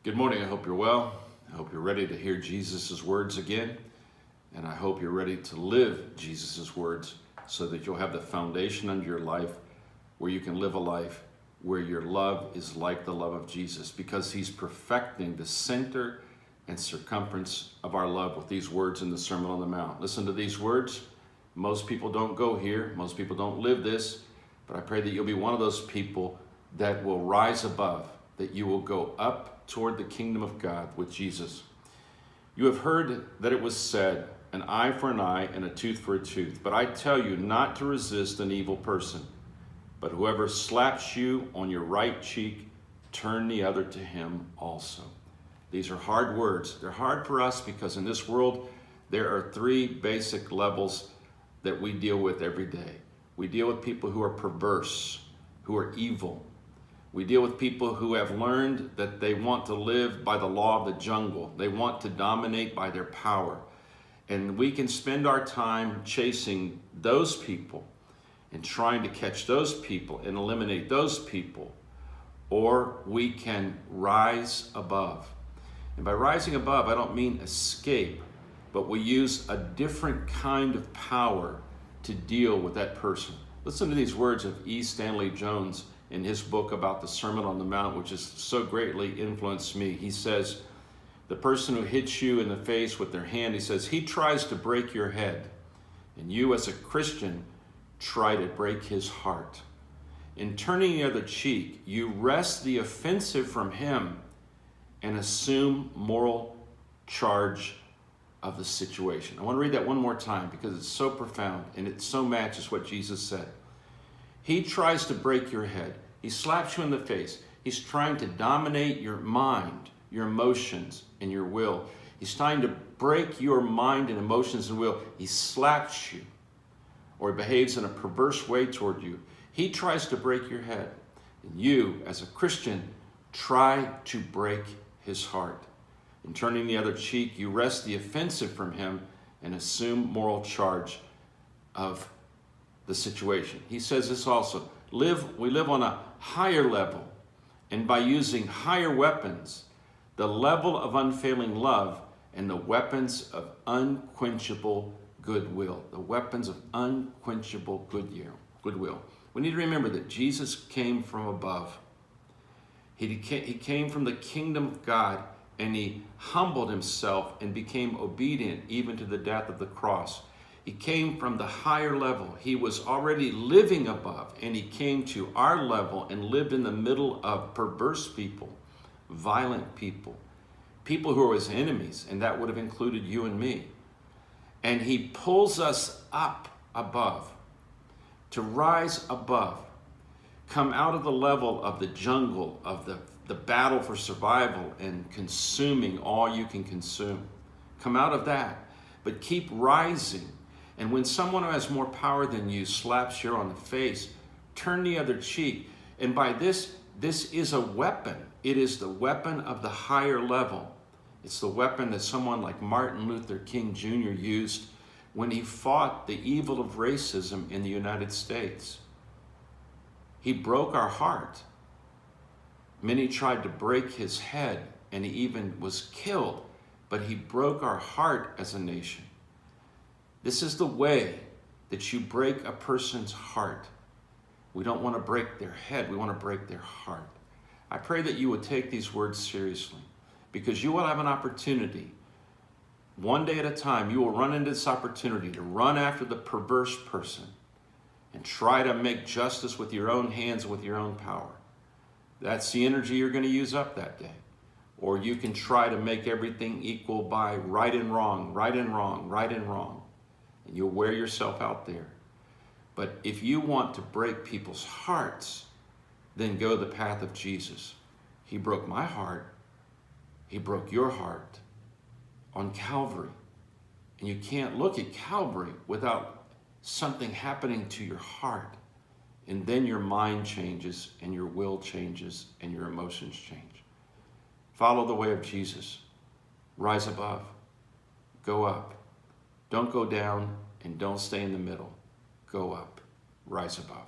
Good morning. I hope you're well. I hope you're ready to hear Jesus' words again. And I hope you're ready to live Jesus' words so that you'll have the foundation under your life where you can live a life where your love is like the love of Jesus, because he's perfecting the center and circumference of our love with these words in the Sermon on the Mount. Listen to these words. Most people don't go here. Most people don't live this. But I pray that you'll be one of those people that will rise above, that you will go up toward the kingdom of God with Jesus. You have heard that it was said, an eye for an eye and a tooth for a tooth. But I tell you not to resist an evil person. But whoever slaps you on your right cheek, turn the other to him also. These are hard words. They're hard for us because in this world, there are three basic levels that we deal with every day. We deal with people who are perverse, who are evil. We deal with people who have learned that they want to live by the law of the jungle. They want to dominate by their power. And we can spend our time chasing those people and trying to catch those people and eliminate those people. Or we can rise above. And by rising above, I don't mean escape, but we use a different kind of power to deal with that person. Listen to these words of E. Stanley Jones in his book about the Sermon on the Mount, which has so greatly influenced me. He says, the person who hits you in the face with their hand, he says, he tries to break your head, and you as a Christian try to break his heart. In turning the other cheek, you wrest the offensive from him and assume moral charge of the situation. I want to read that one more time because it's so profound and it so matches what Jesus said. He tries to break your head. He slaps you in the face. He's trying to dominate your mind, your emotions, and your will. He's trying to break your mind and emotions and will. He slaps you, or he behaves in a perverse way toward you. He tries to break your head. And you, as a Christian, try to break his heart. In turning the other cheek, you wrest the offensive from him and assume moral charge of the situation. He says this also, we live on a higher level, and by using higher weapons, the level of unfailing love and the weapons of unquenchable goodwill, the weapons of unquenchable goodwill. We need to remember that Jesus came from above. He came from the kingdom of God, and he humbled himself and became obedient even to the death of the cross. He came from the higher level. He was already living above, and he came to our level and lived in the middle of perverse people, violent people, people who are his enemies, and that would have included you and me. And he pulls us up above, to rise above, come out of the level of the jungle, of the battle for survival and consuming all you can consume. Come out of that, but keep rising. And when someone who has more power than you slaps you on the face, turn the other cheek. And by this is a weapon. It is the weapon of the higher level. It's the weapon that someone like Martin Luther King Jr. used when he fought the evil of racism in the United States. He broke our heart. Many tried to break his head, and he even was killed, but he broke our heart as a nation. This is the way that you break a person's heart. We don't want to break their head, we want to break their heart. I pray that you would take these words seriously, because you will have an opportunity. One day at a time, you will run into this opportunity to run after the perverse person and try to make justice with your own hands, with your own power. That's the energy you're going to use up that day. Or you can try to make everything equal by right and wrong, right and wrong, right and wrong. And you'll wear yourself out there. But if you want to break people's hearts, then go the path of Jesus. He broke my heart. He broke your heart on Calvary. And you can't look at Calvary without something happening to your heart. And then your mind changes, and your will changes, and your emotions change. Follow the way of Jesus. Rise above. Go up. Don't go down, and don't stay in the middle. Go up. Rise above.